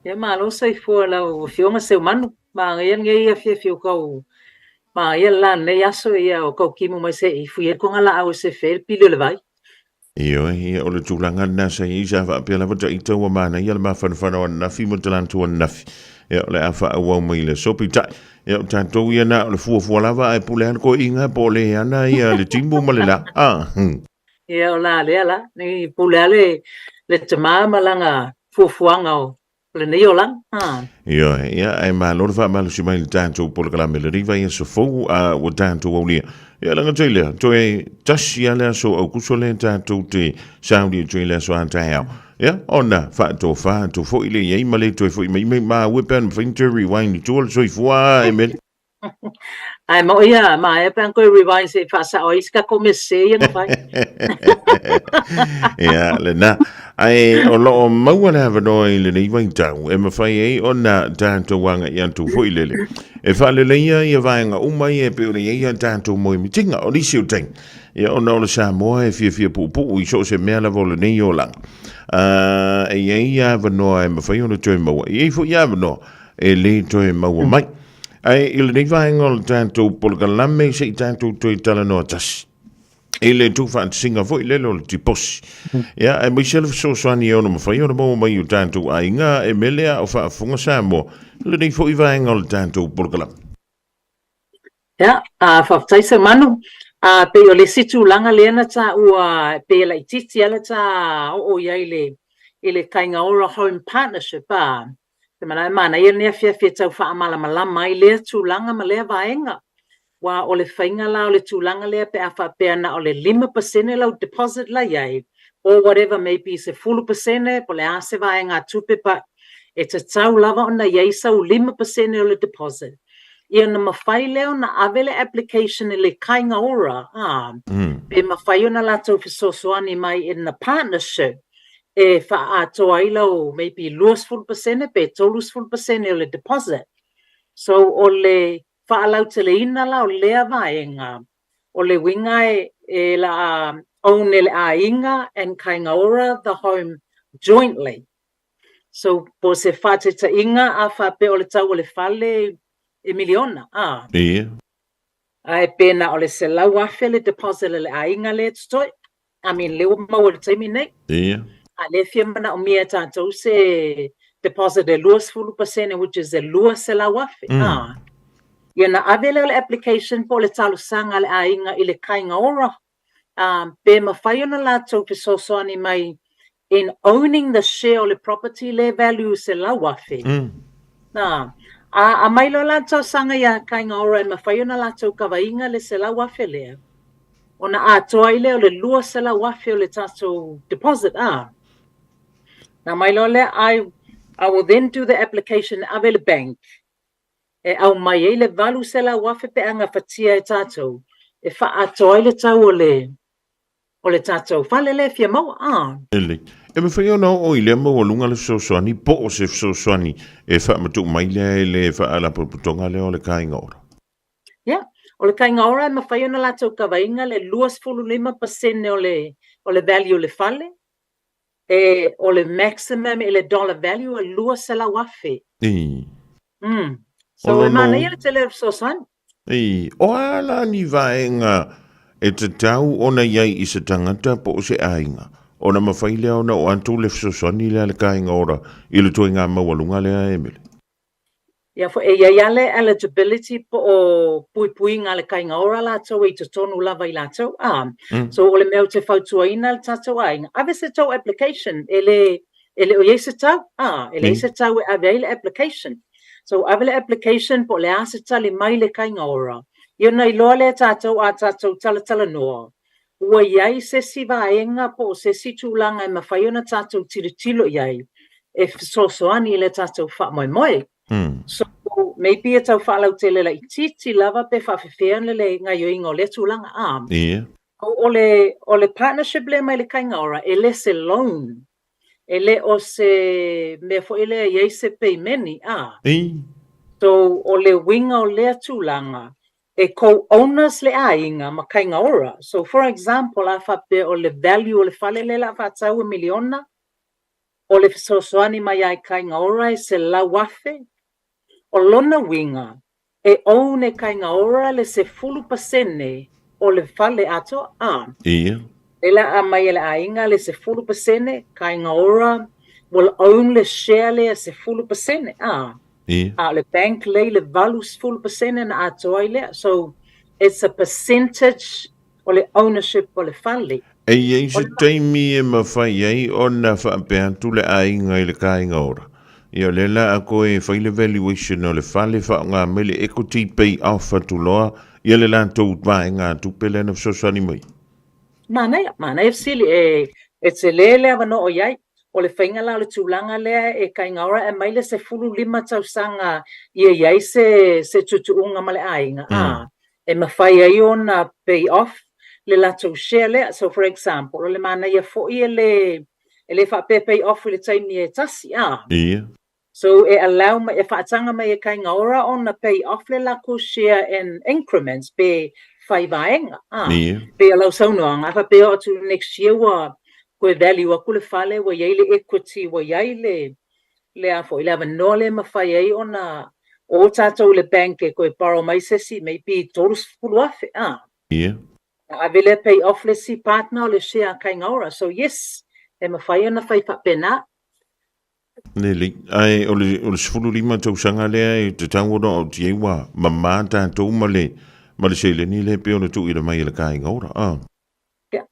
Ya Malu sai fua lau fiona seu manu ma ngai ngai ia fiu kau ma ia la ne yaso ia o kau kimu mai se I fui ko ngala au se fe pile le vai. Ia o le tūlanga nasa I sa wha pia lava ta I taua mana ia le mawhana whana o nafi mo te lantu o nafi. Ia o le a wha au mai le sopi tai. Ia o tātou ia na o le fua lava ai pule ana ko inga po le ana ia le timbu ma le la. Ia o la le ala ni pule le tama malanga fuanga o le nei o lang. Ia ai malor wha malu si mai le tātou po le kalame le riva ia so fou a o tātou au lia. Ia langa tei lea, toi tasi a lea so au kuso le tātou te sauri toi lea so antai au. Ia, ona, wha to fo ile iei male toi fo I mai ma wepen finter rewind I tōle soi fua Emele. Ai mo ia ma e pen ko rewind se fa sa o iska ko me se ia no fai. Ia, le na. Ai o lo o maua le hawa noa I le nei wai tau, e mawhai ei o na tātou wanga I antu fo I lele. E whale leia I a vaenga umai e pe o le ia tātou moi mitinga o nisi o teng. Ia o na o le Samoa e fia pupu I so se mea la vole nei o lang. E ei hawa noa e mawhai o na toi maua. E ei fo I hawa noa e le toi maua mai. Ai I le nei vaenga o le tātou polka lame se I tātou toi tala noa tasi. Ele tu fa singa foi lelo ti pos. Ya e Michelle so swani o no mafai o mo mai o tanto ainga Emele o fa funga Samoa. Le nei foi va engol tanto porkala. Ya fa tai se manu pe o le situ langa le na ta ua pe la titi ala ta o ia ile kainga ora home partnership pa. Te mana ia ne fia tau fa amala mai le tu langa ma le vaenga. Wa o le whainga la o le tūlanga lea pe awha pe ana o le 5% lau deposit la iai, or whatever maybe se 10% po le ase vai ngā tupe pa e te tau lava o na iai sau 5% o le deposit. Ia na mawhai leo na avele application le kainga ora, pe mawhai o na lato fisosoani mai in na partnership, e wha atoa ilo maybe 2% pe 2% o le deposit. So o le whaalau te le ina la o lea vaenga. O le winga e la own le a inga and kainga ora the home jointly. So po se whate ta inga a whape o le tau o le Fale e miliona. Ia. Ai pena o le se lau afe le deposit le a inga le tstoi. I mean le mau le taimi nei. Ia. A le fia mana o mia tātou se deposit e 2% which is e lua se lau afe. Ia na avele le application po le talo sanga le ainga I le kainga ora. Pe mawhai ona lātou pe sosoani mai in owning the share o le property le value se lau afe. A mai lo lātou sanga ia kainga ora e mawhai ona lātou kawainga le se lau afe lea. Ona a toa ile o le lua se lau afe o le tātou deposit. Na mai lo le I will then do the application avele bank. E au mai e le valu se la wafe pe anga fatia e tātou. E wha atoa le tau o le tātou. Fale le fia mau Ele. E me whai ona o I le mau lunga le sosoani, po o se sosoani, e wha matu mai le wha ala putonga le o le kainga ora. Yeah. O le kainga ora e mawhai ona lātou kawainga le 2.5% o le value o le fale. E o le maximum e le dollar value e lua se la wafe. So e mana ia te le sosan. O ala ni vaenga e te tau ona iai I se tangata po o se ainga. Ona mawhaile ona o antu le sosoni le kainga ora I le toi ngā mawalunga le a Emele. Ia fo e iale eligibility po o pui ngā le kainga ora lātou I te tonu lava I lātou. So o le meo te whautua ina le tātou ainga. Ave se tau application ele o ie se tau. Ele se tau e ave le application. So avele application po le ase tali mai le kainga ora. Ia nei loa le tātou a tātou tala noa. Ua iai se si vaenga po se si tūlanga e mawhai ona tātou tiritilo iai. E sosoani le tātou wha moi. So maybe e tau whalau te le I titi lava pe whawhewhean le ngai oinga o le tūlanga Ia. O le partnership le mai le kainga ora e le se loan. Ele o se me fo ele ye se peimeni so o le winga o le tūlanga e co-owners le ainga ma kainga ora. So for example a fa pe o le value o le fale le la fa tau miliona o le fesoasoani mai ai kainga ora se lau afe, o lona winga, e au ne kainga ora le se 10% o le fale ato a. Ia. Ela a mai ele ainga le se 10% kainga ora will only share le se 10% a. Ia. Le bank le valus 10% na ato ile. So it's a percentage o le ownership o le fale. Ei se taimi e mawhai ei o na whaapea tule a inga i le kāinga ora. Ia le la a koe whaile valuation o le whale wha ngā mele equity pay alpha tuloa. Ia le la tau mai ngā tupele na sosani mai. Mana e sili e te lele avano o iai. O le whainga la le tūlanga lea e kainga ora e maile se 15 tausanga ia iai se tutuunga male ainga. E mawhai ai o na pay off le lato share lea. So for example, o le mana ia fo'i e le whape pay off le taimi e tasi. Ia. So e allow me e whaatanga mai e kainga ora o na pay off le lako share in increments pe whaivaenga. Ia. Pe alau saunoanga, a pe o to next year wa koe value a kule whale wa iai le equity wa iai le a fo i le avanoa le mawhai ai o na o tātou le bank e koe paro mai sesi maybe tōrus pulu afe. Ia. A vele pay off le si partner le share kainga ora. So yes, e mawhai ana whai whapena. Neli, ai o le sifuru lima tausanga lea e te tangono o tie wa mamā tātou ma le se le ni le pe o na tu i le mai le kāinga ora.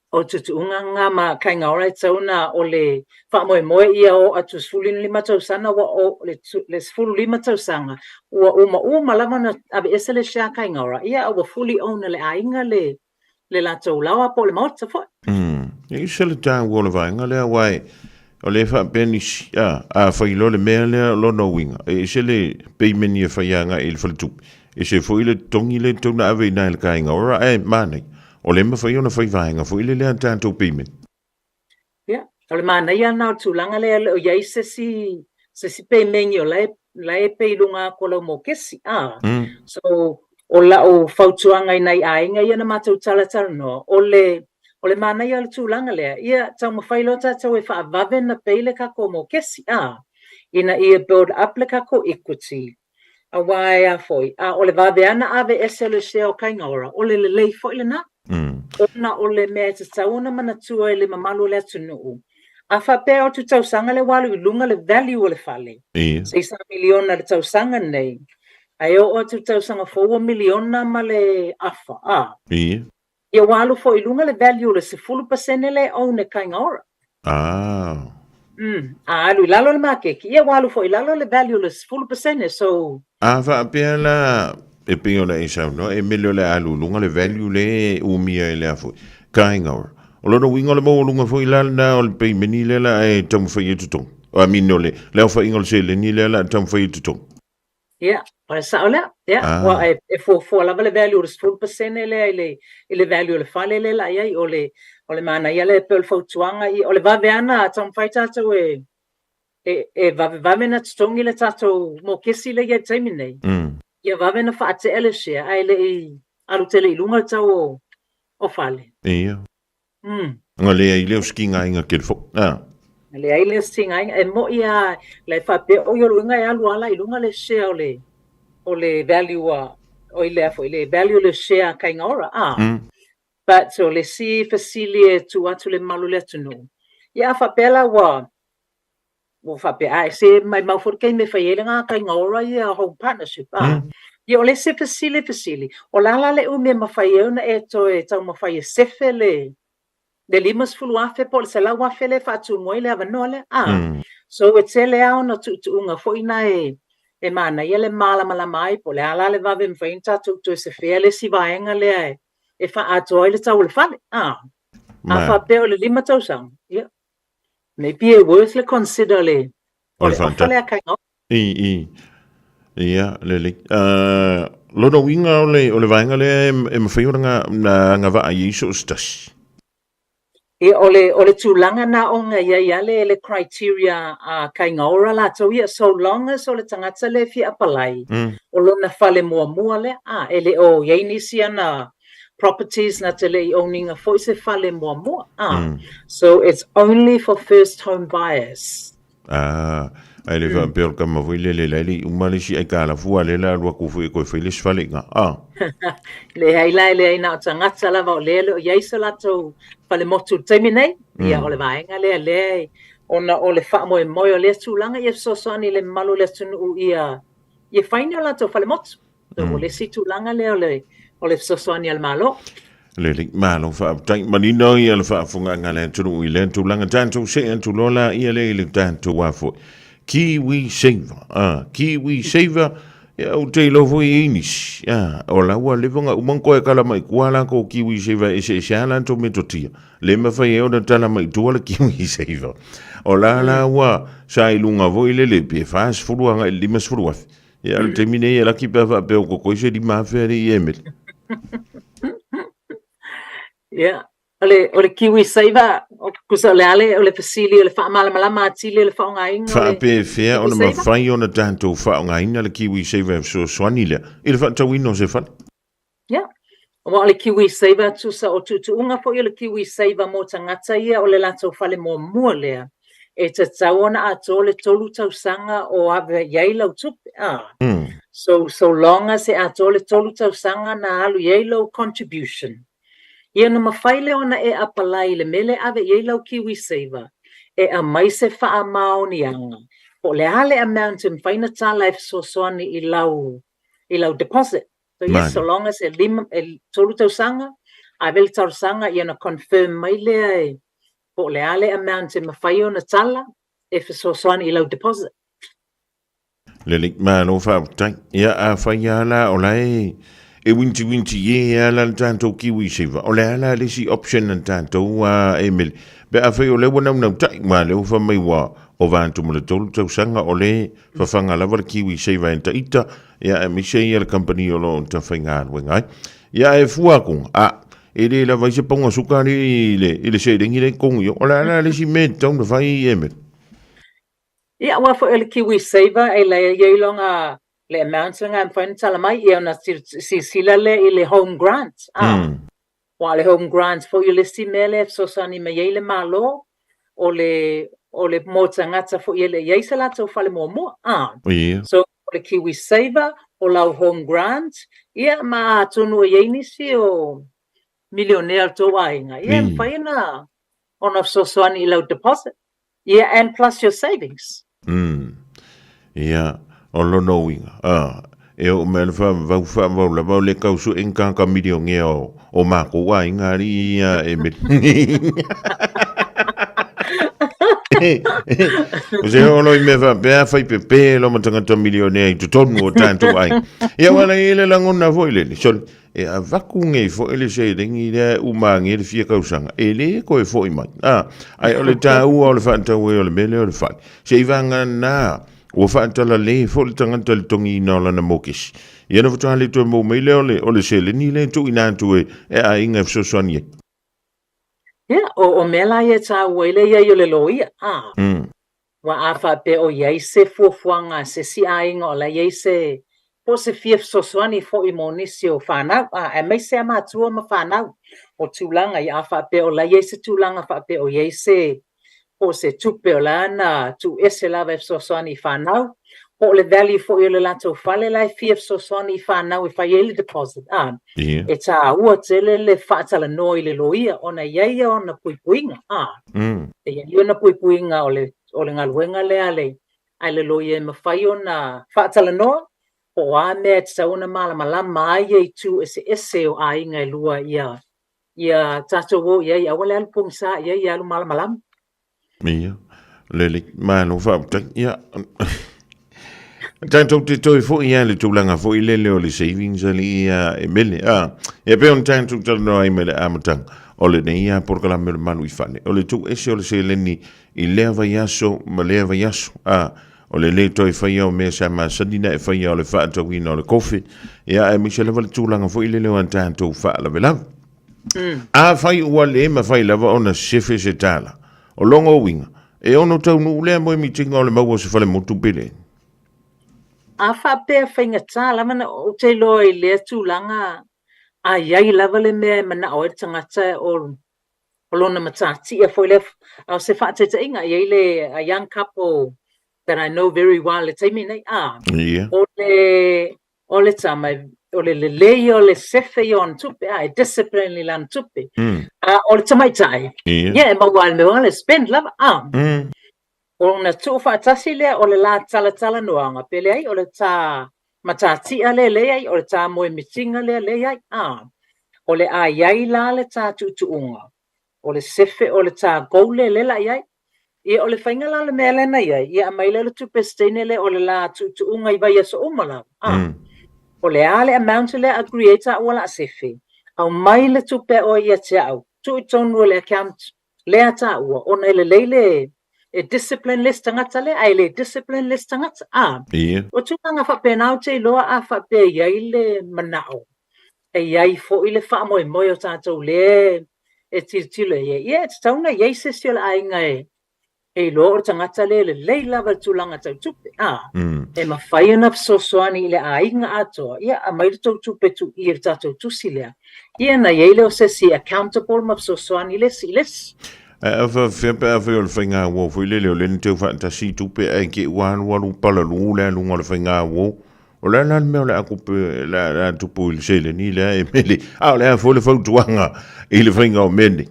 O tutuunga ngā ma kainga ora e tauna o le whaamoe ia o atu sifuru lima tausanga wa o le sifuru lima tausanga ua uma lama na abe ese le share kainga ora ia ua fully own le ainga le latou lawa po le maota fo. E se le tāngu o le vaenga lea wai o le whaapeni a whailo le mea lea lo no winga. E se le peimeni e whaianga i le whalitup. E se fo ile tongi le tona ave ina le kāinga ora e mānei. O le mawhai ona whaivaenga fo ile lea tātou peimen. Ia, o le mānei ana o tūlanga lea o iai se si peimeni o lai peilunga ko lau mo kesi. So o la o whautuanga i nei ainga ia na mātou talatara no. O le mānei o le tūlanga lea, ia tau mawhailo tātou e whaavave na peile kako mo kesi. Ina ia build up le kako equity. A wai a foi. O le vave ana ave ese le share o kainga ora. O le lei foi le na. Ona o le mea te tauna manatua le mamalu le atunuu. A whapea o tu tausanga le walu i lunga le value o le whale. 6 miliona le tausanga nei. Ai o tu tausanga 4 miliona ma le afa. Ia walu fo i lunga le value le se 10% le o ne kainga ora. Alu i lalo le makeki. Ia walu fo i lalo le value le se 10% so... whapea la... E pingo la e sau, no? E mele le alu lunga le value le umia e le afu. Kainga ora. O lono winga le mo lunga fo i lana o le pei meni le la e tamu whai e tutong. O a mino le. Leo whai ingo le se le ni le la tamu whai e tutong. Ia, o sao lea. Ia, wa e fo lava le value le 10% le value le whale le la iai o le mana ia le pel fautuanga i o le vave ana tamu whai tātou e vave na tutongi le tātou mo kesi le iai taimi nei. Ia vave na whaate ele shea, ai le i arutele i lunga tau o whale. Ia. Nga lea i leo skinga inga kelfo. Le i leo skinga inga, e mo ia le whape o yo lunga e alu ala i lunga le shea o le value o i lea fo, i le value le shea kainga ora. But so le si fasili tu atu le malu le tunu. Ia whapela wa whape ai se mai maufurkei me whaiele ngā kainga ora i a home partnership. Ia o le se fasili. O lala le ume mawhai euna e toe tau mawhai e sefe le limas fulu afe po le salau afe le whatu moi le avanoa le. So e te le au na tuunga fo ina e mana ia le mala mai po le ala le vave mwhain tatu tu e se fea le si vaenga le e wha atoa le tau le whale. A whapeo le lima tau sang. Ia. Maybe a worth le consider le. O le whale a kainga. Ia, lele. Lono winga o le vaenga le e mawhaiora nga va a iso stas. E o le tūlanga na o nga ia le criteria a kainga ora la tau ia so long as o le tangata le fi apalai. O lona whale mua le. E le o iei nisi ana properties na te le i owning a foi se whale mua. So it's only for first home buyers. Ai le fa pe ka ma le le umale si ai kala fu ale la lua ku fu ko Fale falinga. Le haila le ina tangata la va le o yaisa la to Fale motu temine ia o le vaenga le ona o le fa mo o le tulanga ia sosoani le malu le tunu ia faina la to Fale motu o le si tulanga le o le sosoani al malo le malo fa tai manino ia le fa funga ngale tunu i le tulanga tanto se en tulola ia le tanto wa fu Kiwi Saver. Kiwi Saver ya o te lovo i inis. O la ua levonga umang koe kala mai kuala ko Kiwi Saver e se ala to metotia. Le mawhai e o na tala mai tuala Kiwi Saver. O la ua sa ilunga vo i le pe fas furuanga i limas furuafi. Ya le temine e laki pewa peo ko koise di mawhare i Emele. Yeah. Ole Kiwi Saver, kusa le ale, ole fasili, ole wha malama atili, ole wha ngainga. Wha pe fea, ona ma whai ona tanto wha ngainga le Kiwi Saver so swani lea. Ile wha tawino se whani? Yeah. Ole Kiwi Saver, tusa o tuunga fo ole Kiwi Saver mo tangata ia, ole lato whale mo mua lea. E te tauona ato le tolu tausanga o ave yailau tupe. So long as e ato le tolu tausanga na alu yailau contribution. Ia na mawhaile ona e apalai le mele ave i lau Kiwi Saver. E a mai se wha mao ni anga. Po le hale amount in whaina tā life soani i lau deposit. So yes, so long as e tolu tau sanga, a veli tau sanga i ana confirm mai lea e. Po le hale amount in mawhai ona tala e soani i lau deposit. Le lik malo wha tai. Ia a whai ala o lai. E winti ye ala tanto Kiwi Saver. O le ala le si option na tanto Emele. Be a whai o le wana unau tai ma le ufa mai wa o vantu mo le tolu tau sanga o le whawhanga lava le Kiwi Saver en ta ita. Ia e mise ia le company o lo ta whainga ngai. Ia e fuakung e le la vai se ponga sukari i le se ringi le kongi. O le ala le si me tau na whai Emele. Ia wa fo le Kiwi Saver e le yeilonga le amounts nga mfaina tala mai i ona sila le i le home grant. Wa le home grant fo i le si mele sosani me le malo o le mo tangata fo i le yeisa la tau whale mo. So le Kiwi Saver o lau home grant ia ma tonu e nisi o millionaire to wainga. Ia mfaina ona sosani i lau deposit. Yeah, and plus your savings. Yeah. O lono winga. E o mele whau la wau le kausu enka ka midio nge o mako wa ingari Emele. O se ono i me bea whai pepe lo matangata milionea i tutonu o tanto ai. Ia wana i le langona fo ile. So e a vaku nge fo ile se ringi le umangi le fia kausanga. E le koe fo i mai. Ai o le ta ua o le whantau e o le mele o le whai. Se i vanga na o whaatala le fo le tangata le tongi ina o lana mokis. Ia na whatuha le tue mou meile o le se le ni le tu ina tu e a inga fsoswani e. Yeah, o mela ia tā uele ia i o le loia. Wa awha pe o iei se fuafuanga se si a inga o la iei se po se fia fsoswani fo i monisi o whanau. E mai se ama atua ma whanau o tūlanga i awha pe o la iei se tūlanga wha pe o iei se o se tupe o lana tu ese lava e fsoswani whanau. O le value fo i le lato Fale lai fia fsoswani whanau i whai ele deposit. E tā ua tele le whaatala no i le loia ona iaia ona puipuinga. E iaia ona puipuinga o le ngaluenga le ale. Ai le loia e mawhai ona whaatala no. O a mea te sauna malama aia i tu ese o a inga e lua ia tato wo ia awale alu pungsa ia alu malama. Mia, lele mano whauta, ia. Tanto te toi fo ia le tūlanga fo i lele o le savings ali Emele. E pe on tanto tano Emele amatang. O le neia porka la mele manu i Fale. O le tu ese o le se leni i lea vai aso, ma lea vai aso. O le le toi whaia o mea sa ma sadina e whaia o le whaata wina o le kofi. Ia e misa leva le tūlanga fo i lele o an tanto whaala velavu. Whai ua le ma whai lava o na sefe se tala. O longo winga. E ono tau nu lea moe mitinga o le maua se Fale motu pele. A whapea whainga tā, lamana o te loa i lea tūlanga a iai lava le mea mana o e tangata o lona matati. A fwoi le Au se whaateta inga, a young couple that I know very well, le taimi nei, Yeah. o le tama, o le lei o le sefe i on tupe, discipline li lan tupe. O le tamai tai. Yeah, ma wale me wale spend lava, O na tu whaatasi lea, o le la tala noanga, pele ai, o le ta matatia le ai, o le ta moe mitinga le ai, O le a iai la le ta tuunga. O le sefe, o le ta goule le la iai. Ia o le whainga la le mea lena iai, ia mai le tupe steine le o le la tuunga i vai aso umala. O le ale amount le a creator o la sefe. Au mai le tupe o ia te au. Tu tonu le account le ata ua. O na le leile e discipline list tangata le, ai le discipline list tangata. O tu kanga whapenau te loa a whape iai le manao. E iai fo i le wha moe moe o tātou le e tiritile ia. Ia e tauna iai se sio la ainga e loa o tangata le leila wal tūlanga tau tupe. E mawhai ana sosoani i le ainga atoa. Ia a mairi tau tupe tu i e tātou tusi lea. Ia na iai leo se si accountable ma sosoani les i les. Afa fepe afa o le whainga wo fo ile leo leni teu whaatasi tupe ai ke uanu walu pala lu le lunga le whainga wo. O le nan mea o le akupe la tupu i le sele ni le Emele. O le a fo le whautuanga i le whainga o mene.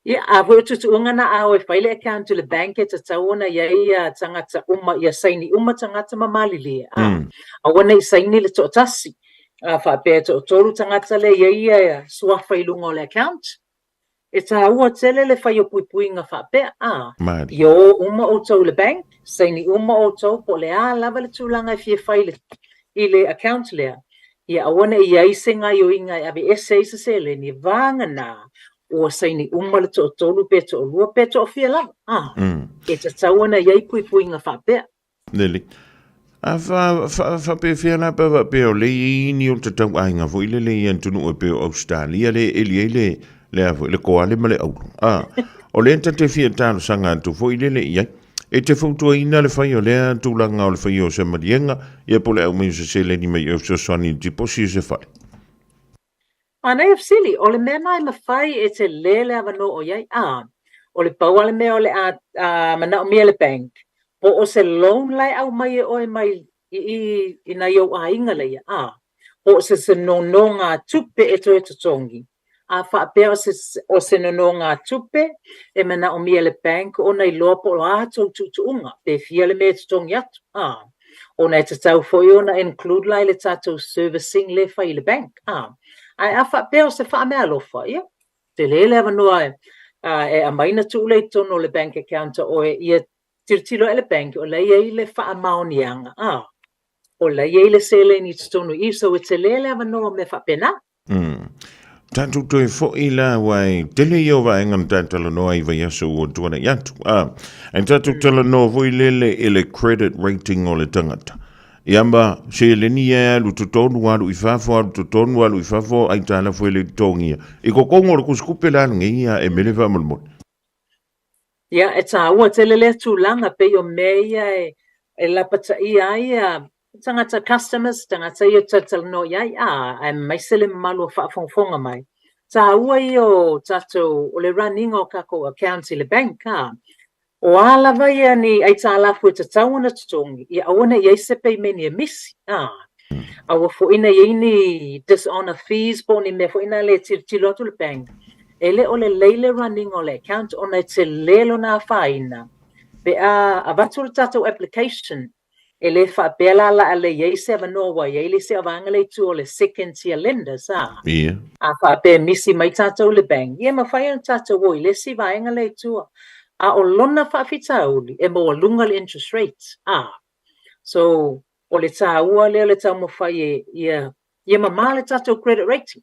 Ia, a voi tutuunga na a o e whaile account to le bank e ta tauona iai tangata uma, ia saini uma tangata mamali le. A wana i saini le tootasi. A whapea to toru tangata le iai suafa i lunga o le account. E ta ua tele le whai o pui nga whapea. Yo uma o tau le bank, saini uma o tau po le a lava le tūlanga i fie whaile i le account lea. Ia a wana i aise ngai o inga ave ese isa se le ni vanga na. O saini uma le tolu pe to lua pe to fia lava. E ta tauana iai pui nga whapea. Neli. A fa pe fia la pe o le ini o te tau ainga fo ile le ian tunu o pe o Australia le le afo le koale ma le au. O le enta te fia talo sanga tu fo ile le iai. E te fautua ina le whai o lea tūlanga o le whai o se marienga. Ia po le au mei se le ni mai o se soani ti posi se whai. Anai of sili, o le mea mai mawhai e te lele avano o iai. O le paua le mea o le mana o mea le bank. Po o se loan lai au mai e oe mai i na iau a inga le ia. Po o se no ngā tupe e to e tatongi. A whaapea o se no ngā tupe e mana o mea le bank o nei loa po o ato tuunga. Pe fia le mea tatongi atu. O nei tatau foi o na include lai le tatou servicing le whai le bank. Ai a whapea o se wha mea lofa, ia. Te lele awa noa e a maina tūle i tono le bank account o e ia tiritilo e le bank o lei e le wha maonianga. O lei e le sele ni tono i so e te lele awa noa me whapena. Tantu to e fo i la wai tele i o wa engan tantala noa i vai aso o tuana i atu. En tatu tala noa voi lele e le credit rating o le tangata. Iamba se le ni e lu tonu alu i fafo alu tonu alu i fafo ai tala foi le tongia. I ko kongo le kuskupe la ngi ia Emele Palamo. Ia e ta ua tele le tūlanga pe o mea e lapata i ai tangata customers, tangata i o tatala no iai e maisele malu whaafonga mai. Ta ua i o tato o le running o kako account i le bank O ala vai ani ai ta lafu te tauna tutongi. Ia awana i eise pei meni e misi. Awa fo ina i ni dishonor fees po ni me fo ina le tilo atu le bank. Ele o le leile running o le account o na te lelo na whaina. Pe a vatu tato application. Ele wha bela la ale i eise ava noa i ele se avanga le tu o le second tier lenders. A wha be misi mai tato le bank. Ia ma whaia tato wo i le si vaenga le tua. A o lona whaafitauli e mo lunga le interest rates. So, o le tā ua leo le tā mawhai ia mamā le tātou credit rating.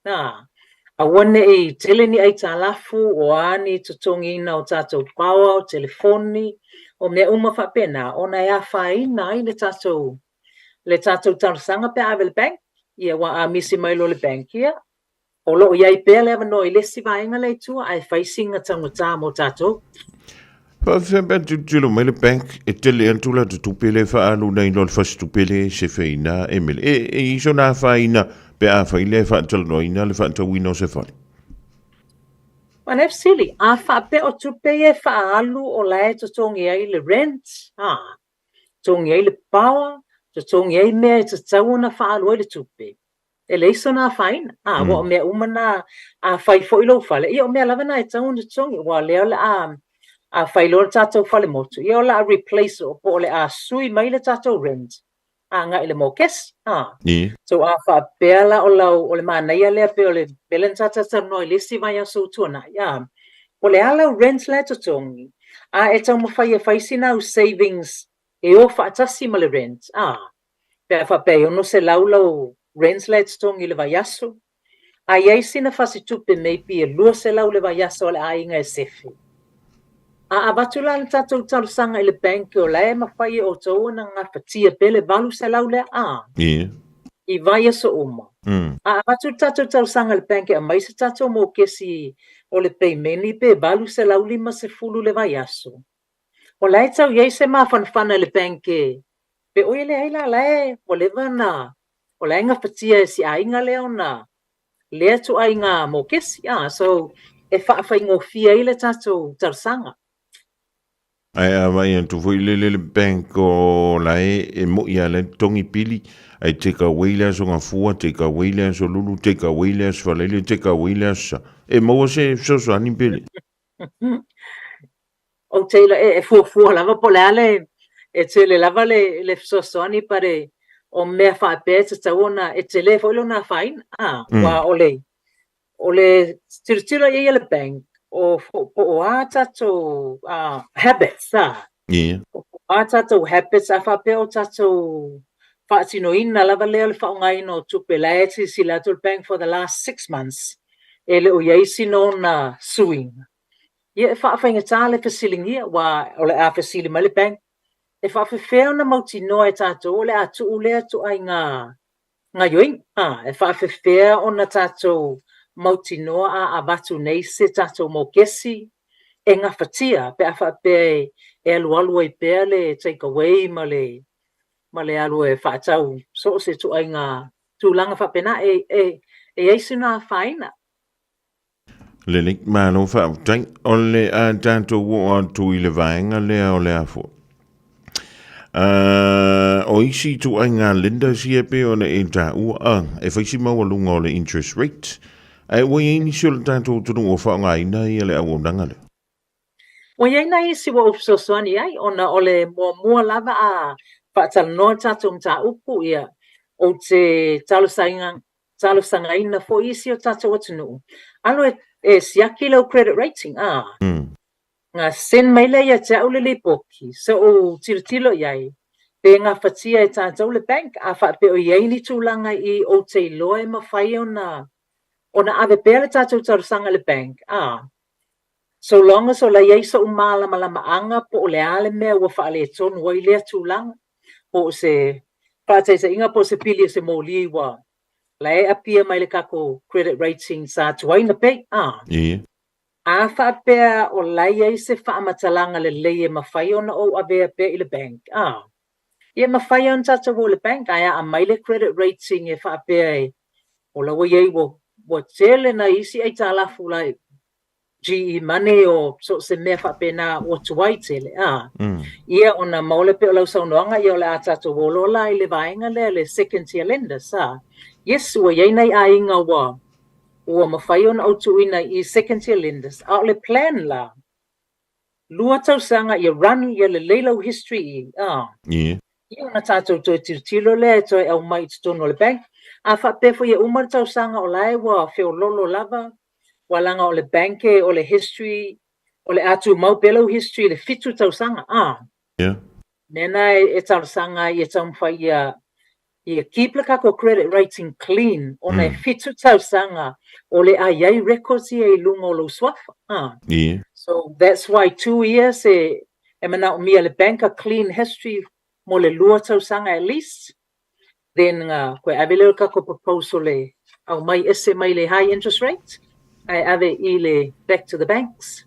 A wane e tele ni ai tā lafu o ani tutongi ina o tātou paua o telefoni o mea uma whapena o na ea whaina ai le tātou tarasanga pe ave le bank. Ia wa a misi mai lo le bank ia. O lo iai pele ava no i lesi vaenga le tua ai whaisinga tangata mo tātou. Pa whemba tūtilo mai le bank e tele antula tutupele whaalu nei lol whastupele se whaina Emele. E iso nā whaina pe a whaile whaatala noina le whaatawina o se whale. Manef sili, a whape o tupe e whaalu o lae to tongi ai le rent, tongi ai le power, to tongi ai mea to tau na whaalu ai le tupe. E leiso na whaina, wa o mea umana a whai fo ilo whale, i o mea lava na e tau na tongi, wa leo le a whai lor tatou whale motu, i o la a replace o po le a sui mai le tatou rent, a nga ile mo kes, so a whapeala o lau o le mānaia lea pe o le belen tatou noi lesi vai a so tuana, o le ala rent le to tongi, a e tau mawhai e whaisina o savings e o whaatasi ma le rent, pe a whape ono se lau rent le to tongi le vai aso, a iei sina whasi tupe maybe e lua se lau le vai aso le ainga e sefi. A batula le tatou talusanga i le bank o le mawhai o tau na ngā whatia pele valu se lau le I vai aso uma. A batu tatou talusanga le bank a mai se tatou mo kesi o le peimeni pe valu se lau 5 se fulu le vai aso. O lai tau iei se mawhanawhana le bank pe oe le heila lae o le vana o lai ngā whatia si ainga leo na lea tu ainga mo kesi. So e whaafai ngofia i le tatou talusanga. Ai a vai an tu foi le bank o lae e mo ia le tongi pili ai take away le so ngafua take away le so lulu take away le so le take away le e mo se so ani pili o tela e fu lava polale e tele lava le so ani pare o me fa pete taona e tele fo lo na fine wa ole tirtira ye le bank o ata to habits ata to habits a fa pe o tato fa sino ina lava le fa ngai no tupe la eti sila to bank for the last 6 months ele o ye sino na suing ye fa fa ngata le fasilingi wa ole a fasili male bank e fa fe na mauti no e tato ole atu ule atu ai nga yoing e fa fe ona tato mauti noa a batu nei se tato mo kesi e ngā whatia pe a whape e alu e pe le take away ma le alu e whaatau so se tu ai ngā tūlanga whapena e eisu nā whaina. Le lik Malu whautang o le a tanto o tu i le vaenga le o le afo. O isi tu ai ngā linda si e pe o le e ta ua e whaisi maua lunga o le interest rate. Ai wa ini sul tanto tunu o fa ngai na ia le au dangale. Wa ina isi wa opsosoni ai ona ole mo lava a fatal no tatum ta upu ia o te talusanga ina fo isi o tatu atunu. Alo e siaki lo credit rating nga sen mai le ia te aulele poki so o tilo iai pe nga fatia e tatu le bank a fa pe o iai ni tūlanga I o te loe mawhai ona ave pele tatou talusanga le bank. So long as o la yeisa umala malama anga po le ale mea ua whaale tonu wai lea tūlanga. Po se whaatei se inga po se pili se mōli wa la e apia mai le kako credit rating sa tuaina pei. A whaapea o la yeisa whaamatalanga le leie mawhai ona o avea pe I le bank. Ia mawhai on tatou le bank aya a mai le credit rating e whaapea o la wai wa tele na isi ai talafu lai GE money o so se me fa pena o tuai tele ia ona maule pe o lau saunoanga ia o le atato wolo la I le vaenga le second tier lender sa yes wa yei nei a inga wa mawhai ona au tuina I second tier lenders a o le plan la lua tau sanga ia run ia le leilo history ia ona tatou toi tilo le toi au mai tono le bank a whapefo ia umar tau sanga o lai wa feo lolo lava walanga o le banke o le history o le atu maupelo history le fitu tau sanga nena e tau sanga ia tau mwhai ia keep le kako credit rating clean o na fitu tau sanga o le aiai records ia I lunga o lo swafa so that's why 2 years e mana o mia le bank a clean history mo le lua tau sanga at least then koe avele kako proposal le au mai ese mai le high interest rate ai ave I le back to the banks.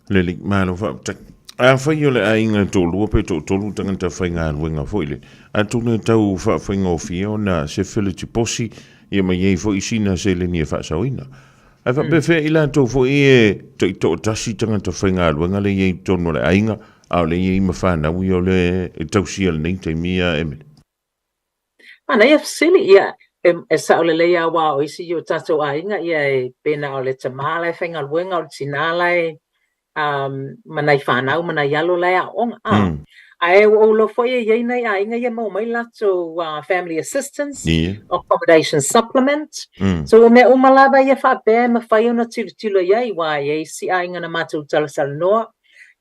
Le lik Malu whautang. A whai o le a inga tolu pe tolu tangata whai ngā ruenga foile. A tūne tau whai ngō fia o na se while ti posi ia mai ei fo I sina se le nia whaasawina. Ai fa be fe ila to fo e to tasi tanga to fenga luenga le ye tono le ainga au le ye mafana wi o le tausia le nei te mia Emele. Ana ia fasili ia e sa ole le ia wa o isi yo tato ainga ia e pena o le tamala e fenga luenga o le tinala e manai whanau manai yalo le a onga ai o lo foi ye nei ainga ia mo mai lato family assistance accommodation supplement so me o malava ia fa be ma fai ona tilo ia wa ye si ainga na matu tala sal no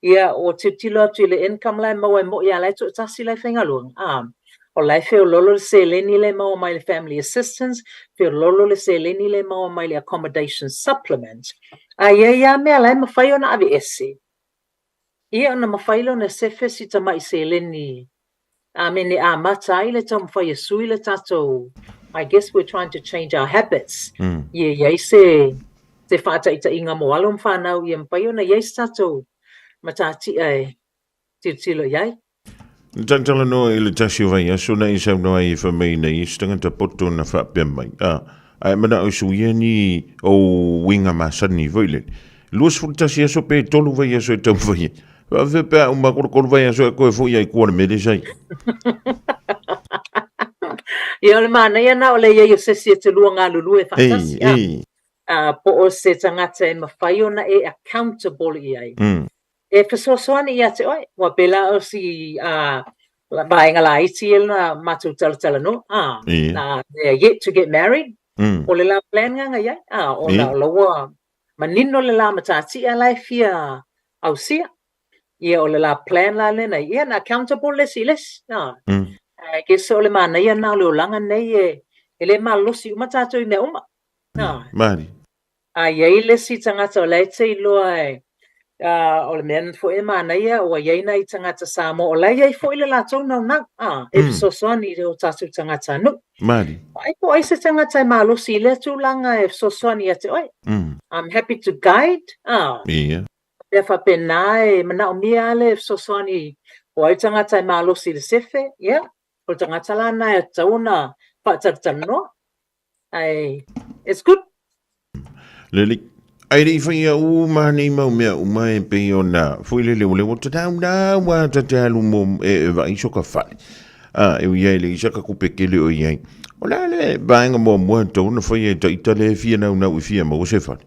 ia o tilo tilo income la mo ia la to tasi le fenga luenga o lai feo lolo se leni le mau mai le family assistance, feo lolo le se leni le mau mai le accommodation supplement. Ia mea lai mawhai o na avi ese. Ia o na mawhai lo na sefe si tamai se leni. Mene a mata ai le tam whai a sui le tato. I guess we're trying to change our habits. Ia se whata ita inga mo alum whanau ia mawhai o na ia tato. Matati ai tilo iai. Tantala no i le tasi o vai aso na isa no ai fa mai nei stanga ta poto na fa pe mai. Ai mana o suia ni o winga masani voile. Luas fu tasi aso pe tolu vai aso e tau vai. Va ve pe o makor vai aso ko fu ia ko me de sai. Ia le mana ia na o le ia se se te luanga lulu e fatasi. Po o se tangata e mawhai ona e accountable iai. E whasosoani ia te oi, wa bela o si bainga la iti na matu tala no. They're yet to get married. O le la plan nga ia. O na loa manino le la matati a lai fia au sia. Ia o le la plan la lena ia na accountable lesi les. Ke so le mana ia na le olanga nei e le malosi umatato i me uma. Mari. Ia i lesi tangata o lai te iloa e o le men fo e mana ia o ia nei tangata Samoa o lai fo ile la tona na e so soani o tatu tangata no Mari ai ko ai se tangata e malo si le tu langa e so soani ate oi I'm happy to guide e fa pena e mana o mia le so soani o ai tangata e malo si le sefe o tangata la na e tauna pa no ai it's good Lili ai rei fai u mani mau mea u mai pe ona foi le le o te tau na wa te alu mo e vai so ka fai e u ia le isa ka ku pekele o ia o la le banga mo mo to na foi e ta le fia na u fia mo se fai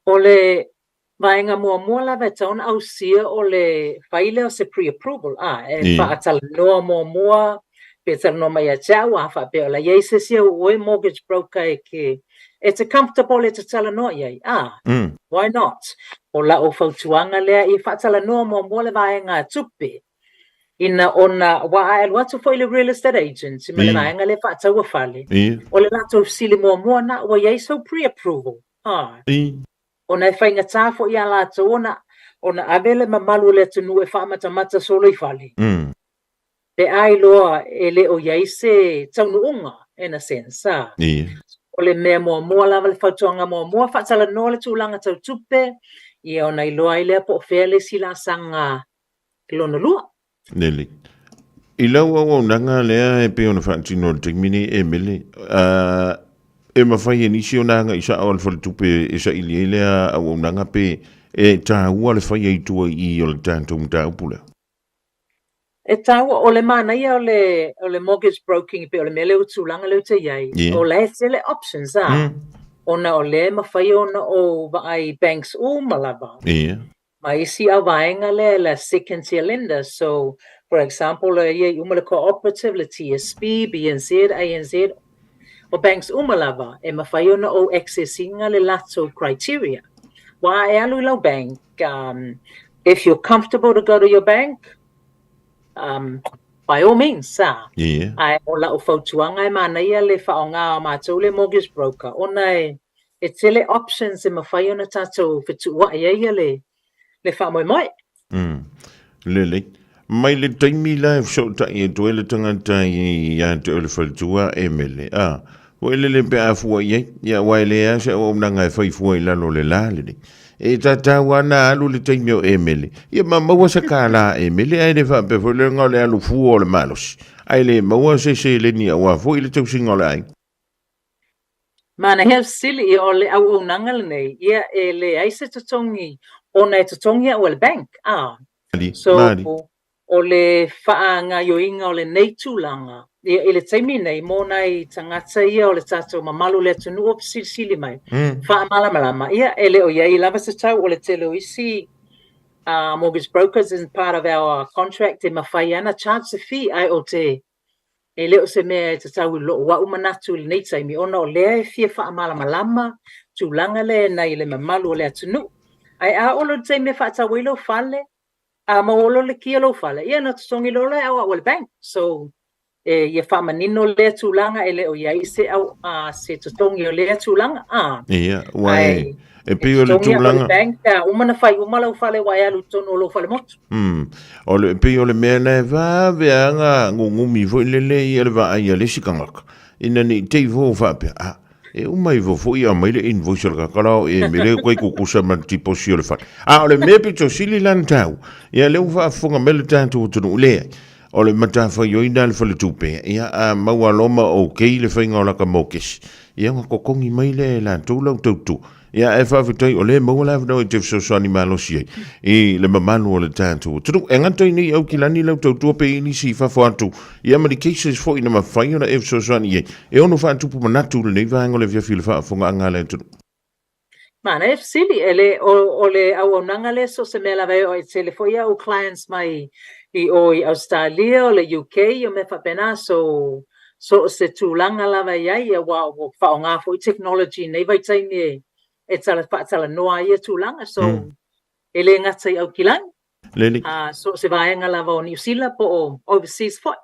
o le vaenga mo la vetona au sia o le faile o se pre-approval e fa atal no mo pe tal no mai a chawa fa pe la ye se sia o mortgage broker ke it's a comfortable it's a tala no ye why not o la o fautuanga le I fa tala no mo le vaenga tupe ina ona wa el what for the real estate agents me le vaenga le fa tawa fale o le la to sile mo na wa ye so pre-approval ona e whainga tāwho I a lātou ona avele mamalu le tunu e whaamata solo I whale. Te ai loa e le o iai se taunuunga, in a sense. O le mea mua lava le whautuanga mua whaatala no le tūlanga tau tupe, I ona I loa I lea po Fale si la sanga lono lua. Neli. I lau au nanga lea e pe ona whaatino le tingmini Emele. E mawhai e nisi o nanga I sa au alfa le tupe e sa ili e lea au nanga pe e tā ua le whai e tua I o le tātou mta upule. E tāua o le mana ia o le mortgage broking pe o le mele o tūlanga leo te iai. O le tele options Ona o le mawhai ona o vai banks malava. Ma isi au vaenga le second tier lender. So, for example, ia umale cooperative, le TSB, BNZ, ANZ, o banks umalava e mawhai ona o accessinga le lato criteria. Wa e alu lau bank, if you're comfortable to go to your bank, by all means, ai o la o fautuanga e mana ia le whaonga o mātou le mortgage broker. Ona e tele options e mawhai ona tātou whetua ia le whamoe. Lele. Mai le taimi la so ta e to le tangata I a te le faltua Emele. O le pe a fu ia wa le a se o nanga e fai fu la lo le la le. E tata wana alu le taimi o Emele. Ia mama wa se kala Emele ai le fa pe fo le ngole alu fu o le malos. Ai le maua se le ni wa fu le tau singola ai. Mana hea sili o le au nangal nei, ia e le aise tatongi, o nei tatongi o le bank, So, o le whaanga yoinga o le nei tūlanga, ia e le taimi nei, mō nei tangata ia o le tātou mamalu le tunu o sili mai, wha malama, ia e le o iai lava sa tau o le telo isi, mortgage brokers is part of our contract, e mawhai ana charge the fee, ai o te, e leo se mea te tau lo wa umanatu le nei taimi ona o lea e fia wha malama tūlanga le nei le mamalu o le atunu. Ai a olo te taimi wha tau ilo Fale, a ma olo le kia lo Fale, ia na tusongi lo le au le bank. So, ia wha manino le tūlanga e leo iai se au se tutongi o le tūlanga. Ia, wai. E pio le tūlanga. Bank, umana whai umala o Fale wai alu tono lo Fale motu. O le pio le mea nei va veanga ngumi vo lele ia le va ia le sikangaka. Ina ni te vo fa pe e umai vo fo ia mai le invoice le kakala e mele koe kukusa man tipo si o le fa. O le mea pito sili lan tau. Ia le ufa fonga mele tantu tunu le. O le matafa yoina le fale tupe. Ia maua loma o kei le whainga o laka mokes. Ia ngakokongi mai le lan tūlau tautu. Ia e whawhitai o le maua lawa nau e te whasosani malosi ai. I le mamanu o le tātou. Tunu, e ngantai nei au ki lani lau tautua pe ini si whawho atu. Ia mari cases fo ina mawhai ona e whasosani ai. E ono whaatupu manatu le nei vāengo le whiawhi le whaafonga anga le tunu. Mana e sili ele o le au nanga le so se me la veo e tele fo ia o clients mai I o Australia o le UK o me whapena so se tūlanga lava iai e wa o whaonga fo I technology nei vai taimi e tala noa ia tūlanga so ele ngatai au kilang so se vaenga lava o New Zealand po o overseas fo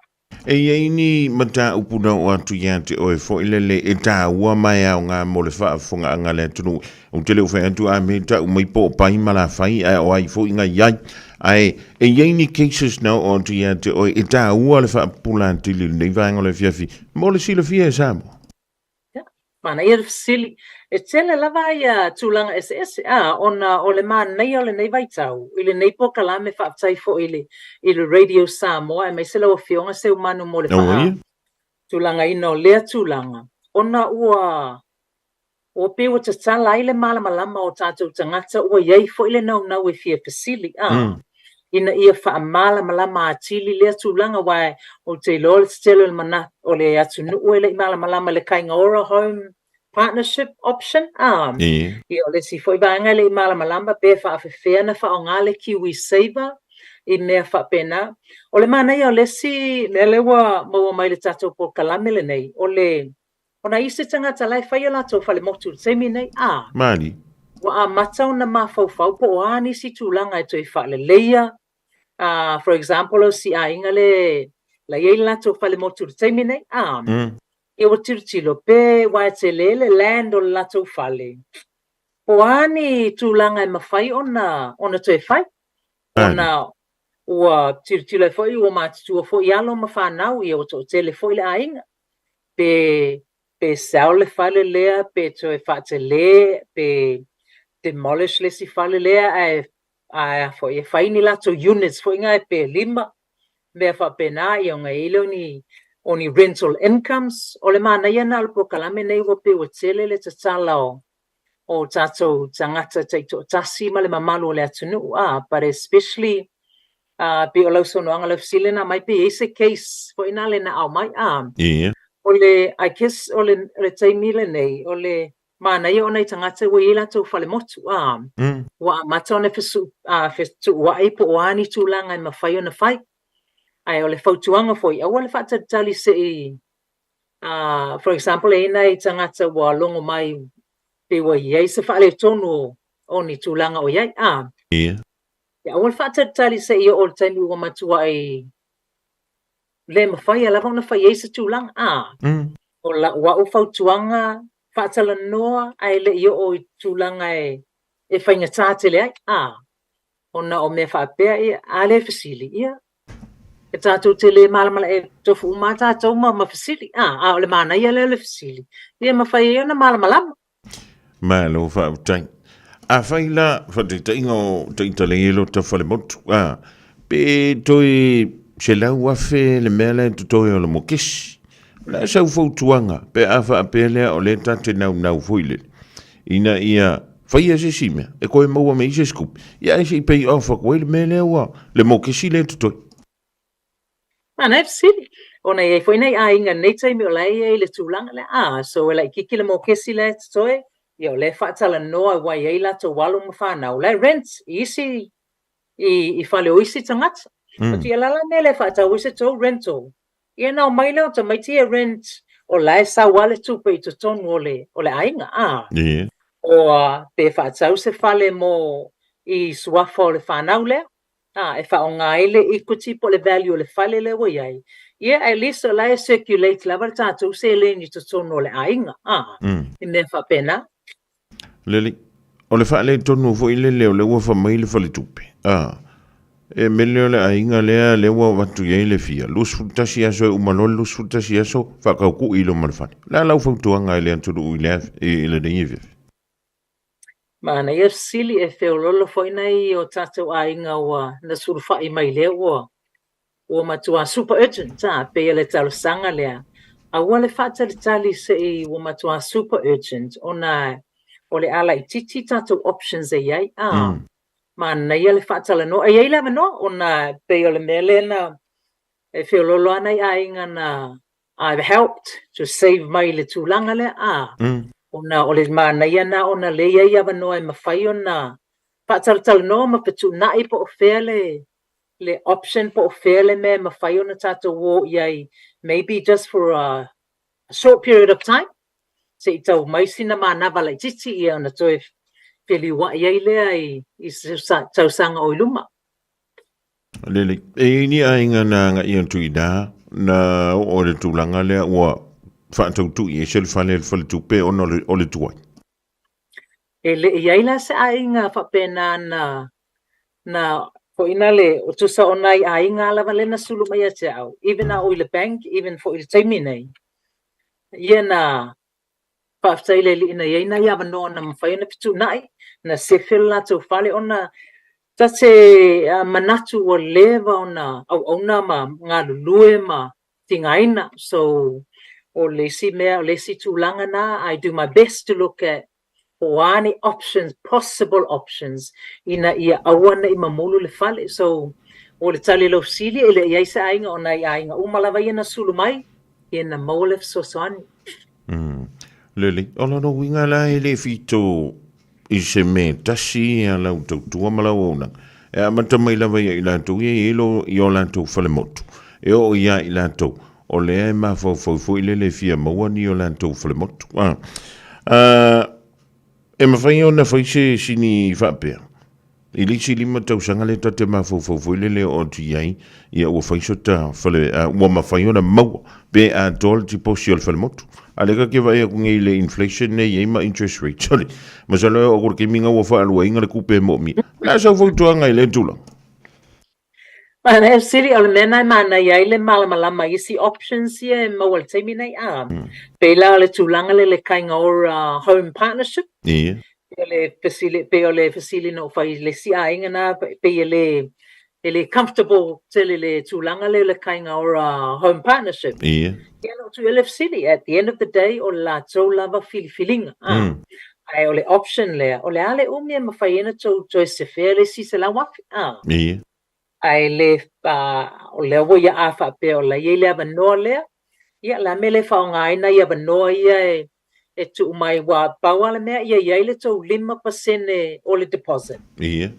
E iei ni mata upuna o atu iante o e fo ilele e tā ua mai au ngā mo le whaafonga anga le tunu o te leo whai atu a me ta umai po pai mala whai ai o ai fo inga iai ai e iei ni cases na o atu iante o e tā ua le whaapula antili nei vaenga le fiafi mo le sila fia e Samoa. Mana ia sili e tele lava ia tūlanga SS ona o le man nei o le nei vai tau I le nei po kalame whaatai fo I le radio Samoa e mai se lau fionga se umanu mo le wha tūlanga ino lea tūlanga ona ua o pe o tatala I le malama o tātou tangata ua iei fo I le nau e fia pasili ina ia wha malama atili lea tūlanga wai o te lol stelo le mana o le atunu ue le malama le kainga ora home partnership option I o le si foi banga le malama pe wha awhewhea na wha o ngale kiwi saver I mea wha pena o le mana ia o le si le lewa maua mai le tātou po kalame le nei o le ona ise tangata lai whai ala tō whale motu le teimi nei Mani wa a matau na mawhau po o ani si tūlanga e toi wha le leia for example o si a inga le la iei la tō whale motu le teimi nei E o tirtilo pe wa te lele land o la tō whale o ani tūlanga e mawhai ona toi whai ona ua tirtilo e whai ua mātua whai alo mawhanau I o tō tele whai le a inga pe sao le whale lea pe toi whate le pe demolish le si whale lea a whai e whai ni la tō units whai ngai pe 5 mea whapena I o ngai ilo ni rental incomes o le mana ia na alpo kalame nei wo pe o tele le tatala o tatou tangata teito tasi ma le mamalu o le atunu but especially pe o lauso noanga le fsile na mai pe ese case fo ina le na au mai o le I guess o le taimi le nei o le mana ia o nei tangata wo ila tau whale motu wa matone fesu wa ipo o ani tūlanga I mawhai o na whai ai o le fautuanga foi au le fata tali se for example e nei tangata wa longo mai pe wa iei se fale tonu o ni tūlanga o iei au le fata tali se I o le taimi ua matua le mawhai ala na whai se tūlanga o la wa o fautuanga fata la noa ai le I o tūlanga e whainga tātele ai ona o me whapea a le fasili e tātou te le malama e tofu umata tātou ma fasili o le mana ia le fasili ia mawhai ia na malama lama Malu whautai a whaila whatitainga o teitale ilo ta whale motu pe toi se lau afe le mele tu toi o le mokisi La sau fautuanga pe afa apelea o le tate nau foile. Ina ia faia se simea, e koe maua me se skup. Ia se pay off koe le mele wa, le mo ke si le tutoi. Mana sili. Ona e foi nei a inga nei tai me o lai e le tūlanga le so e lai kiki le mo kesi le tutoi, ia o le whaatala noa wai e la to walo ma whanau. Le rent, isi i whale o isi tangata. O ti alala me le whaatau isi tō rental. Ia nao mai leo ta mai tia rent o lai sa wale tupe i to tonu o le ainga. Yeah. O pe whaatau se whale mo i suafa o le whanau leo. E whaonga ele i kuti po le value o le whale le wa iai. Ia at least o lai circulate lava tātou se le ni to tonu o le ainga. I me whapena. Lele, o le whale tonu fo ile leo le ua whamai le whale tupe. E mele o le ainga lea le ua watu iei le fia. Lus futasi aso e umalole lus futasi aso whakau ku ilo malwhane. La lau whautuanga ele anturu ui lea e le nei ewe. Mana ia sili e whiololo foi nei o tātou ainga ua na surufai mai lea ua matua super urgent pe le talo sanga lea. A ua le whaatari tali se i ua matua super urgent o le ala i titi tātou options e iai. Mana ia le whaatala no. E iai lava no o na pe o le mele na e whiololo ana i ainga na I've helped to save mai le tūlanga lea. O le mana ia na o na le ia wanoa e mawhai o na whaatala no ma petu nai po o whea le option po o whea le me mawhai o na tātou o iai maybe just for a short period of time. Se i tau maisina manawa lai titi ia o na toe whiliwa iai lea i tau sanga o iluma. Lele, e ni ainga na nga ian tui na o le tūlanga lea ua whaatau tui e sel whale tupe o le tuai. E le iai la se ainga whapena na ko ina le o tusa o nai ainga lava le na sulu mai ate au. Even a o le bank, even for il taimi nei. Ia na whaftai le li ina iai na ia wanoa na mawhai na pitu nai. Na sefil la tau whale o na ta se manatu o lewa o na au na ma ngā lulue ma tingaina. So o le si mea, o le si tūlanga na, I do my best to look at oani options, possible options, ina ia awana i mamulu le whale. So, o le tali lau sili, ele iai sa ainga o nai ainga umalawa ia na sulu mai, ia na maulef sosoani. Lele, ola no winga la ele fito i se me tasi a lau tau tua malau ona. E amata mai lawa ia i lantou, ia ilo i o lantou whale motu. E o ia i lantou. O lea e mawhau le fia maua ni o lantou whale motu. E mawhai o na whaise sini whapea. I lisi lima tau sanga le tate mawhau le o tu iai ia ua whaiso ta whale, ua mawhai o na maua be a dola ti posi o le whale motu. Alega ke vai a kunga le inflation ne iei ma interest rate. Sorry, masalo e o kore ke minga ua whaalua inga le kupe mo mi. La sau whautuanga i le tula. Mana e siri o le mena mana iai le malamalama isi options ia e mawal taimi nei Pela le tūlanga le kainga o home partnership. Ia. Pe o le fasili no whai le si ainga na pe le comfortable te le tūlanga le kainga o home partnership. Ia. Ia no tu ele fasili. At the end of the day o la tau lava filinga. Ai o le option lea. O le ale umia mawhaiena tau se whea le si se la wafi. Ia. Ai le o le wo ia afa pe o la ia le avanoa lea. Ia la mele whaongaina ia avanoa ia e tu mai wa paua le mea ia le tau 5% o le deposit. Ia.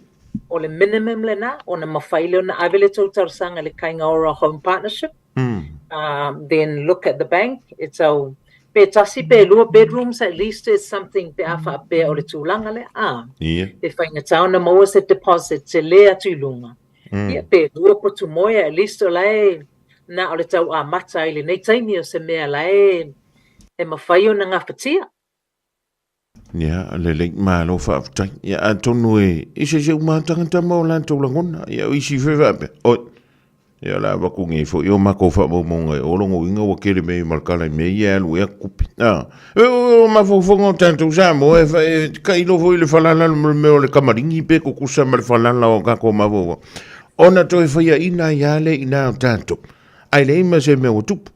O le minimum le na, o na mawhaile o na avele tau tausanga le kainga o home partnership. Then look at the bank. It's a pe tasi pe lua bedrooms at least is something pe afa pe o le tūlanga le. Ia. E whainga tau na maua se deposit te lea tuilunga. Ia pe lua po tu moia at least o lai na o le tau a mata ili nei taimi o se mea lai e mawhai o na ngā whatia. Ia, le lei malo whaafutai. Ia, a tonu e se umatangata mau lantou langona. Ia, o isi whewhape. Oi. Ia, la waku ngai fo. Ia, mako whaamaunga e olongo inga wa kere mei malkala i mei ia alu ea kupi. O mafofonga o tantou Samoa e kailo fo i le whalala me o le kamaringi pe kukusa ma le whalala o kako mavo. Ona toi whaia ina iale ina o tantou. Ai le ima se mea o tupu.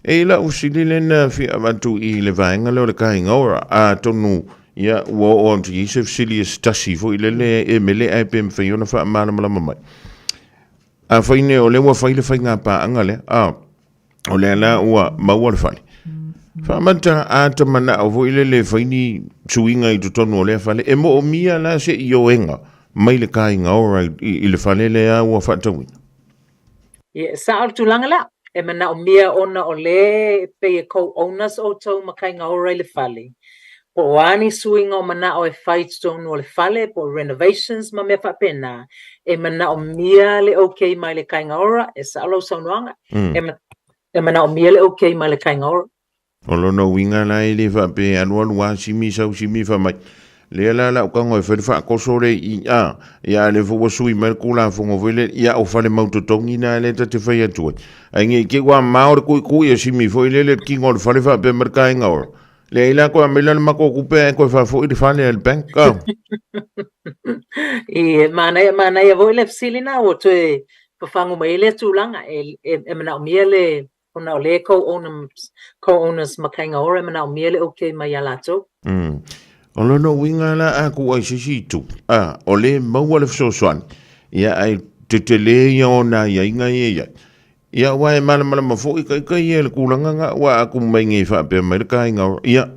E la usili lena fi avatu I le vaenga leo le kainga ora a tonu ia ua o antu I se fisili stasi fo I le Emele ai pe mwhaiona wha amana malama mai. A whaine o le ua whaile whainga pa anga le o le ala ua maua le whale. Whamata a tamana o vo ile le whaini tuinga I tutonu o le whale e mo o mia la se I o enga mai le kainga ora I le whale le a ua whatawina. Ia sa o tulanga la e mana o mia ona o le pe e co-owners o tau makainga ora I le whale. Po ani suinga o mana o e whai tonu o le whale po renovations ma mea whapena e mana o mia le okay mai le kainga ora e sa alo saunoanga e mana o mia le okay mai le kainga ora. O lono winga la I le whape anuanua simi sau simi whamai. Le la o kango e whare kosore I ia le fua sui mai kula fongo vele ia o whare mautotongi na le te whai atua. Ai nge ke wa maore kui e simi fo ile le kingo le whare whape marka inga ora. Le ila ko amela le mako kupe ko fa fo I le whare al bank ka. I mana ia vo le fsili na o te whafangu mai le tūlanga e mana o mia le ona o le co-owners makainga ora e mana o mia le okay mai a lato. O lono winga la a ku ai sisitu. O le maua le fsoswan. Ia ai te le ia ona ia inga ia. Ia wa e mana mafo I kai e le kulanga nga wa aku mai ngai whape mai le kainga ia.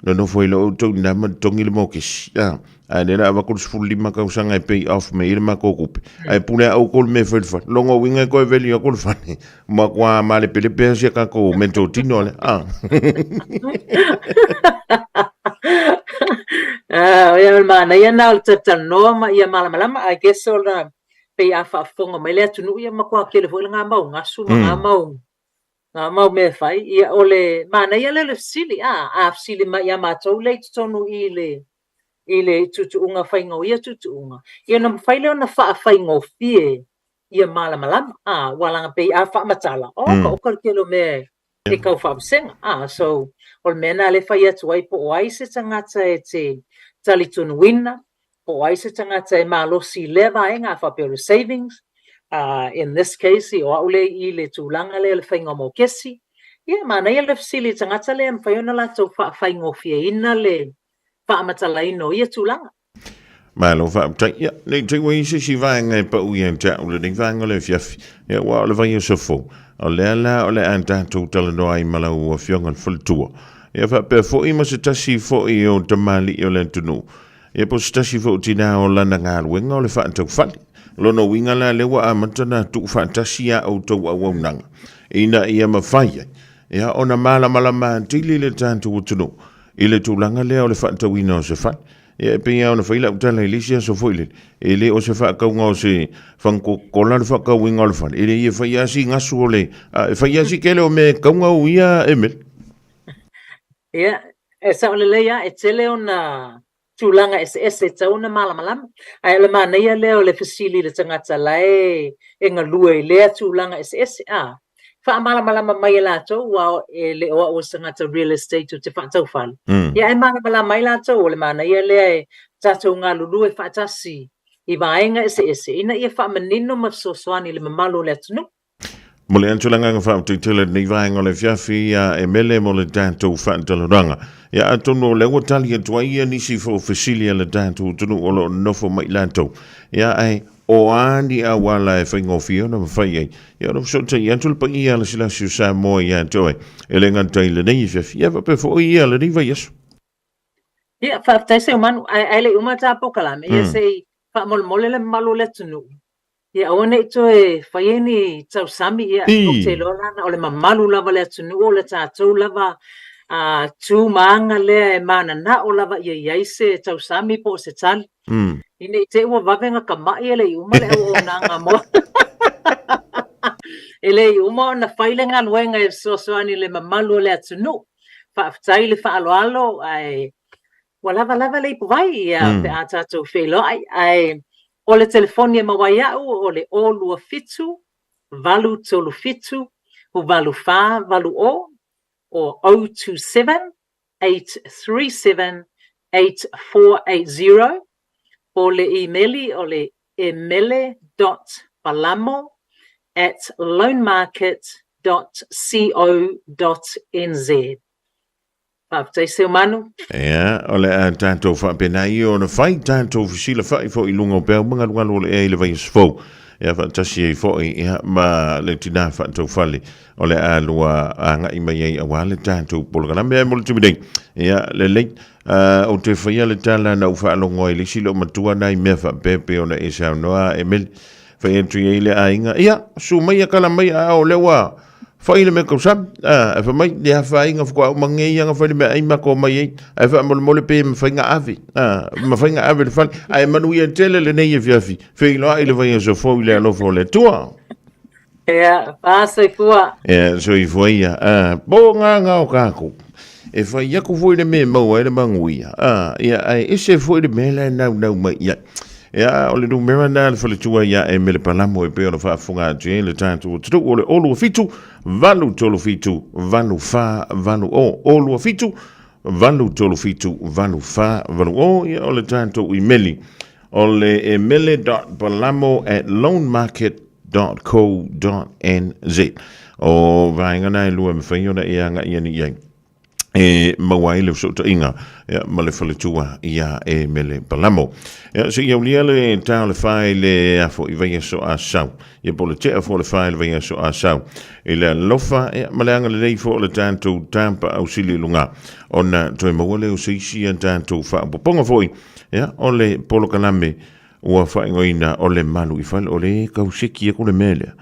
Lono foi lo tau na matongi le mokis. Ai le la wakul sfuli maka usanga e pay off me ile mako kupe. Ai pule au kol me felfa. Longo winga ko veli o kol fani. Ma kwa male pele persia ka ko mento tino le. Ia mana ia na o tatanoa ma ia malama I guess o la pe a whaafonga mai le atunu ia makua kele fo ngā mau ngasu ngā mau me whai ia o le mana ia le fsili a fsili ma ia mātou le tonu I le tutuunga whaingo ia tutuunga ia na whaile o na whaingo fie ia malama walanga pe a whaamatala ka okar kelo me e kau whaasenga so o le mena le whai atu ai po o ai se tangata e te tali tunu wina po ai se tangata e malosi lewa e ngā whapero savings in this case o aule I le tūlanga le whaingo mo kesi ia mana ia le fsili tangata le am whaiona la tau whaingo fie ina le whaamatala ino ia tūlanga. Malu whaaptai ia le te wei si vaenga e pa ui an tau le vaenga le fiafi ia wa o le vai o safo o le ala o le an tātou tala no ai malau o fiongan whaltua ia whape fo I ma se tasi fo I o tamali o le tunu ia po se tasi fo tina o lana ngā ruenga o le whaantau whali lono winga la le wa amatana tu whaantasi a o tau au nanga ina ia mawhaia ia ona malama tili le tātou o tunu I le tūlanga lea o le whaantau ina o se whai ia pe ia ona whaila utala Elisia so foile ele o se whaakaunga o se whankokola le whaakauinga o le whale ele ia whaiasi ngasu o le whaiasi kele o me kaunga o ia Emele ia e sa o le leia e tele o na tūlanga e tau na malama ai le mana ia leo le fasili le tangata lai e ngalua I lea tūlanga wha malama mai lato wa le o tangata real estate o te whaatau whale ia e malama mai lato o le mana ia lea e tatou ngā lulu e whaatasi I vaenga ina ia wha manino mafsosoani le mamalo le atunu mo le antulanga nga whaatutila ni vaenga o le fiafi a Emele mo le tātou whaantaloranga ia atonu o le watali atua ia nisi fo fasilia le tātou tunu o lo nofo mai lato ia ai o ani a wala e whaingofio na mawhai ai. Ia no sota I antul pa ia la sila siu Samoa ia toe. E le ngantai le nei fiafi. Ia vape fo ia le nei vai asu. Ia whaaftai se umanu. Ai le umata apokalame. Ia se whaamole le malo le tunu. Ia awane ito e whaieni tau sami ia. O te lorana o le mamalu lava le tunu o le tātou lava. Tu maanga le mana na o lava ia iaise tau sami po se tali. Ine te ua wawenga ka mai ele I uma le au o nanga mo. Ele I uma o na whailenga nuenga e sosoani le mamalu le atunu. Whaaftai le whaaloalo ai lava le ipuwai ia pe a tātou whelo ai o le telefonia mawai au o le o lua fitu, valu tolu fitu, hu valu wha valu o 027-837-8480. O le emaili o le emele.palamo@loanmarket Whapataise manu. Ia, o le a tātou whapenai o na whai, tātou fisila whai fo I lunga o pēo, mga lualo le e le vai sfo. Ia whaatasi e fo ia ma le tina whaatau whale, o le a lua a ngai mai ei a wale tātou polokana. Mea mo le tumidei, ia le lei, o te whaia le tala na uwha alongo e le silo matua nai mea whapepe o na e sao noa Emele. Whai entri e le a inga, ia, su mai a kala mai a o lewa, whai le me kausam, e wha mai le a whai inga whakua o mangei anga whai le mea aima ko mai ei, e wha mole pe ma whai nga awe, ma whai nga awe le whai, a e manu ia tele le nei e whiawhi, whai loa i le whai a so fo I le alofo le tua. Ia, pāsai kua. Ia, so I whai ia, bo ngā o kāko, e whai iaku whai le me maua e le manguia, ia, e se whai le me le nau mai ia. Ia, o le numera na le whaletua ia Emele Palamo e peo na whaafunga atu le tātou tutu o le olu fitu, valu tolu fitu, valu wha, valu o, olu fitu, valu tolu fitu, valu wha, valu o, ia o le tātou I meli, o le emele.palamo@loanmarket.co.nz o vaingana e lua me whaiona e anga ia ni iai. E mawai le so inga ma le whaletua ia Emele Palamo. So iau lia le tau le whai le afo I vai so a sau. Ia po le te afo le whai le vai so a sau. I le lofa ma le anga le nei fo le tātou tampa au sili lunga. Ona toi maua le o seisi an tātou wha ponga foi. O le polo kaname ua whaingoina o le malu I whale o le kauseki e ko le mele.